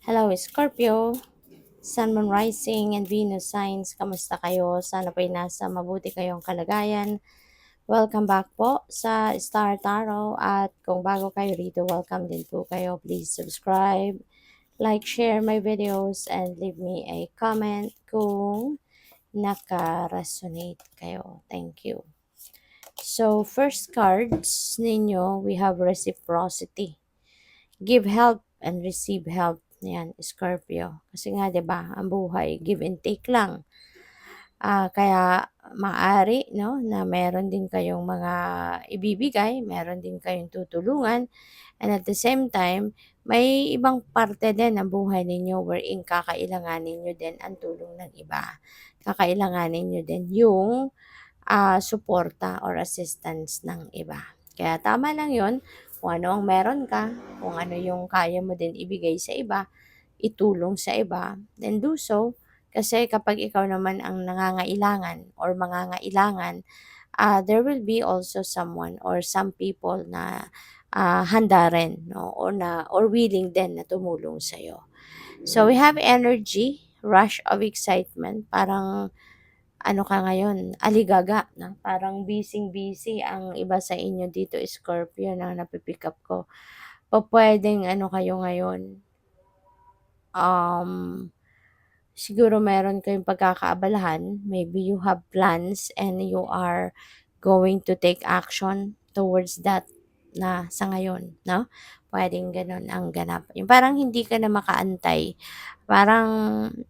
Hello, Scorpio, Sun, Moon, Rising, and Venus signs. Kamusta kayo? Sana po'y nasa mabuti kayong kalagayan. Welcome back po sa Star Tarot. At kung bago kayo rito, welcome din po kayo. Please subscribe, like, share my videos, and leave me a comment kung naka-resonate kayo. Thank you. So, first cards ninyo, we have reciprocity. Give help and receive help. Yan, Scorpio. Kasi nga, 'di ba, ang buhay, give and take lang. Kaya maaari, no, na meron din kayong mga ibibigay, meron din kayong tutulungan, and at the same time, may ibang parte din ng buhay ninyo wherein kakailanganin nyo din ang tulong ng iba. Kakailanganin nyo din yung suporta or assistance ng iba. Kaya tama lang yon kung ano ang meron ka, kung ano yung kaya mo din ibigay sa iba, itulong sa iba, then do so. Kasi kapag ikaw naman ang nangangailangan or mangangailangan, there will be also someone or some people na handa rin, no? Or willing din na tumulong sa iyo. So we have energy, rush of excitement, parang ano ka ngayon, aligaga, no? Parang busy-busy ang iba sa inyo dito, Scorpio, na napipick up ko. Pwedeng ano kayo ngayon, um, siguro meron kayong pagkakaabalahan. Maybe you have plans and you are going to take action towards that na sa ngayon, no? Pwedeng ganun ang ganap. Yung parang hindi ka na makaantay. Parang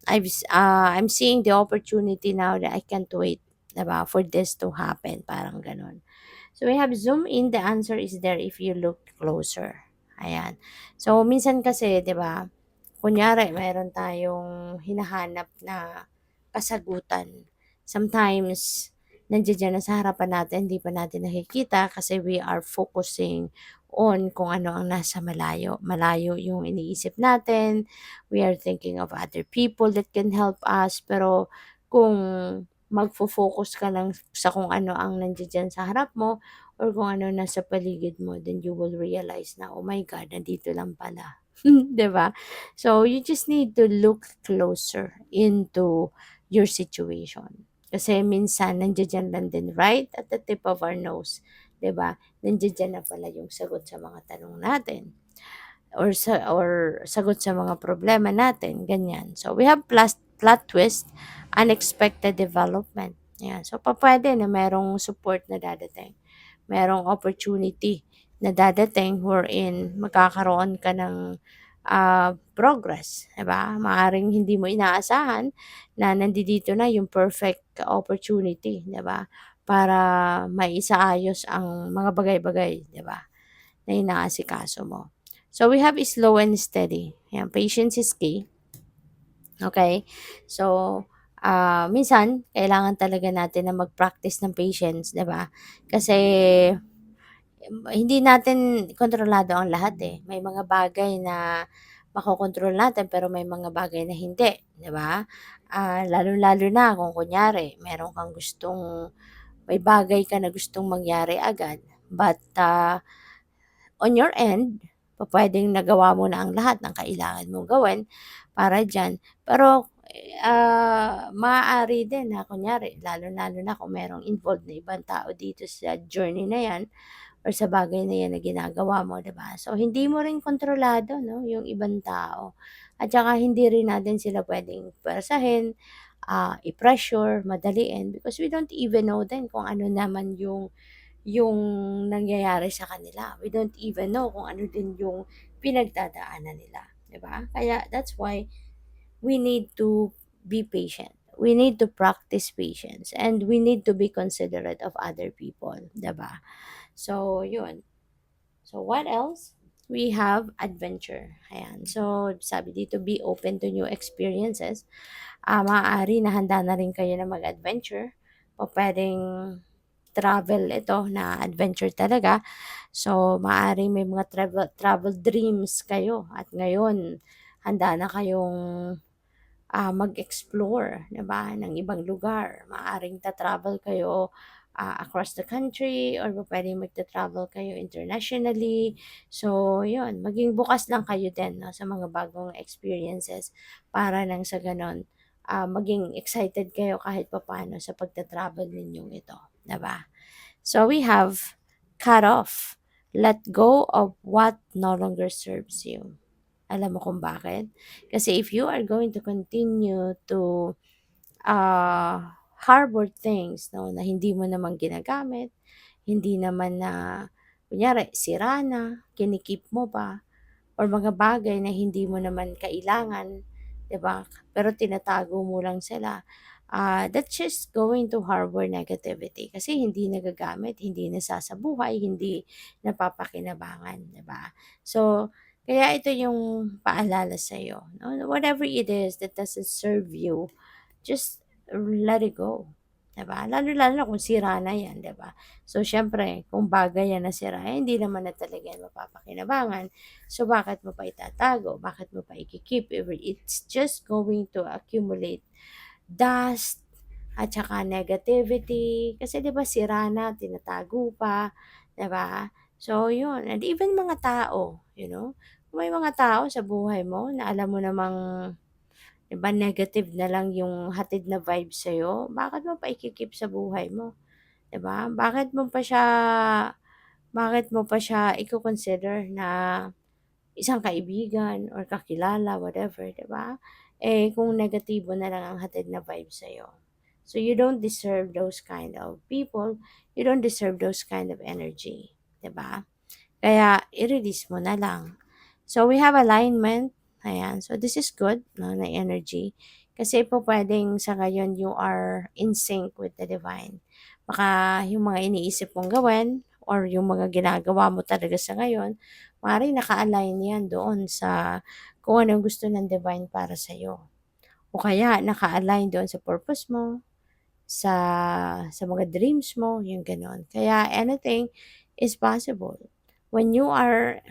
I'm seeing the opportunity now that I can't wait, diba, for this to happen. Parang ganun. So we have zoom in. The answer is there if you look closer. Ayan. So minsan kasi, 'di ba? Kunyari mayroon tayong hinahanap na kasagutan. Sometimes nandiyan na sa harapan natin, hindi pa natin nakikita kasi we are focusing on kung ano ang nasa malayo. Malayo yung iniisip natin. We are thinking of other people that can help us. Pero kung magfo-focus ka lang sa kung ano ang nandiyan sa harap mo or kung ano nasa paligid mo, then you will realize na, oh my God, nandito lang pala. 'Di ba? So, you just need to look closer into your situation. Kasi minsan, nandiyan lang din, right at the tip of our nose. 'Di ba? Nandiyan na pala yung sagot sa mga tanong natin or sagot sa mga problema natin, ganyan. So, we have plot twist, unexpected development. Yan. So, pwede na merong support na dadating. Merong opportunity na dadating wherein magkakaroon ka ng progress, 'di ba? Maaring hindi mo inaasahan na nandito na yung perfect opportunity, 'di ba? Para maisaayos ang mga bagay-bagay, 'di ba? Na inaasikaso mo. So we have slow and steady. Yan, patience is key. Okay? So, minsan kailangan talaga natin na mag-practice ng patience, 'di ba? Kasi hindi natin kontrolado ang lahat, eh. May mga bagay na makokontrol natin pero may mga bagay na hindi, 'di ba? Lalong-lalo na kung kunyari meron kang may bagay ka na gustong mangyari agad but, on your end, pupuwedeng nagawa mo na ang lahat ng kailangan mong gawin para diyan. Pero, maaari din na kunyari lalong-lalo na kung merong involved na ibang tao dito sa journey na 'yan or sa bagay na 'yan na ginagawa mo, 'di ba? So, hindi mo rin kontrolado, 'no, yung ibang tao at saka hindi rin natin sila puwedeng puwersahin, i-pressure, madaliin because we don't even know din kung ano naman yung nangyayari sa kanila. We don't even know kung ano din yung pinagdadaanan nila, 'di ba? Kaya that's why we need to be patient. We need to practice patience and we need to be considerate of other people, 'di ba? So, yun. So, what else? We have adventure. Ayan. So, sabi dito, be open to new experiences. Maaari na handa na rin kayo na mag-adventure. O pwedeng travel ito na adventure talaga. So, maaari may mga travel dreams kayo. At ngayon, handa na kayong mag-explore, 'di ba, ng ibang lugar. Maaring ta-travel kayo across the country or puwedeng magta-travel kayo internationally. So, yun, maging bukas lang kayo din 'no, sa mga bagong experiences para nang sa gano'n, maging excited kayo kahit papaano sa pagta-travel ninyong ito, 'di ba? So, we have cut off, let go of what no longer serves you. Alam mo kung bakit? Kasi if you are going to continue to harbor things 'no, na hindi mo naman ginagamit, hindi naman na kunyari sira na, mo pa, or mga bagay na hindi mo naman kailangan, 'di ba? Pero tinatago mo lang sila, that's just going to harbor negativity kasi hindi nagagamit, hindi nasasabuhay, hindi napapakinabangan, 'di ba? So, kaya ito yung paalala sa'yo 'no, whatever it is that doesn't serve you, just let it go, 'di ba? Lalo-lalo na kung sira na 'yan, 'di ba? So, siyempre kung bagay 'yan na sira, eh, hindi naman na talaga 'yan mapapakinabangan. So, bakit mo pa itatago? Bakit mo pa iki-keep? It's just going to accumulate dust at saka negativity. Kasi 'di ba sira na, tinatago pa, 'di ba? So, 'yun. And even mga tao, kung may mga tao sa buhay mo na alam mo namang 'di ba negative na lang yung hatid na vibe sa'yo, bakit mo pa iki-keep sa buhay mo, 'di ba? Bakit mo pa siya iko-consider na isang kaibigan or kakilala, whatever, 'di ba? Eh, kung negatibo na lang ang hatid na vibe sa'yo. So, you don't deserve those kind of people, you don't deserve those kind of energy, 'di ba? Kaya i-release mo na lang. So, we have alignment. Ayan. So, this is good, no, na energy. Kasi po pwedeng sa ngayon you are in sync with the divine. Baka yung mga iniisip mong gawin or yung mga ginagawa mo talaga sa ngayon, maaaring naka-align yan doon sa kung ano gusto ng divine para sa'yo. O kaya naka-align doon sa purpose mo, sa mga dreams mo, yung gano'n. Kaya anything is possible. When you are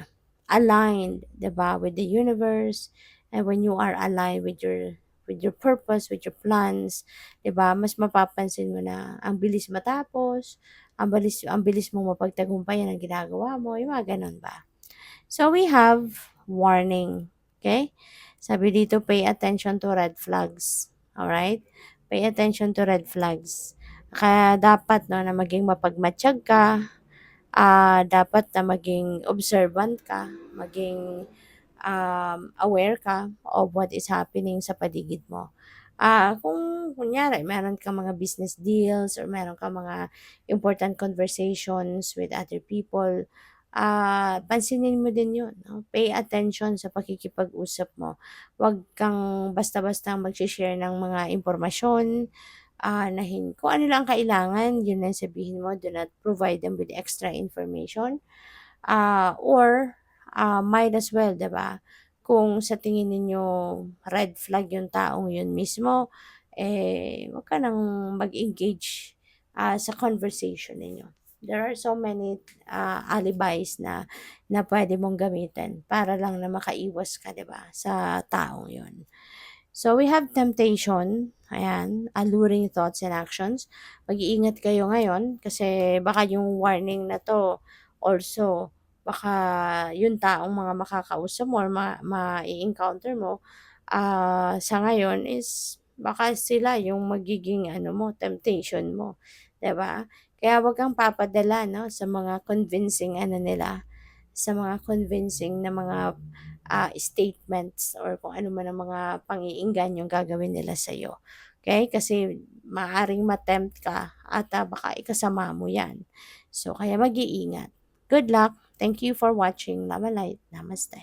aligned, 'di ba, with the universe, and when you are aligned with your purpose, with your plans, 'di ba, mas mapapansin mo na ang bilis matapos, ang bilis mong mapagtagumpayan ang ginagawa mo, yung mga gano'n ba. So we have warning, okay? Sabi dito, pay attention to red flags. Alright? Pay attention to red flags. Kaya dapat no, na maging mapagmatsyag ka, dapat na maging observant ka, maging aware ka of what is happening sa paligid mo. Kung kunyari meron kang mga business deals or meron kang mga important conversations with other people, pansinin mo din 'yun 'no, pay attention sa pakikipag-usap mo. Huwag kang basta-basta magse-share ng mga impormasyon, na kung ano lang kailangan 'yun lang sabihin mo, do not provide them with extra information. Or might as well, 'di ba? Kung sa tingin ninyo red flag yung taong yun mismo, eh, wag ka nang mag-engage, sa conversation ninyo. There are so many, alibis na puwede mong gamitin para lang na makaiwas ka, 'di ba, sa taong yun. So, we have temptation, ayan, alluring thoughts and actions. Mag-iingat kayo ngayon kasi baka yung warning na 'to also, baka yung taong mga makakausap mo or mai-encounter mo, sa ngayon is baka sila yung magiging ano mo, temptation mo, 'di ba? Kaya 'wag kang papadala 'no, sa mga convincing ano nila, sa mga convincing na mga statements or kung ano man ang mga pang-iingganyong gagawin nila sa'yo. Okay? Kasi maaaring ma-tempt ka at baka ikasama mo 'yan. So, kaya mag-iingat. Good luck. Thank you for watching. Love and light. Namaste.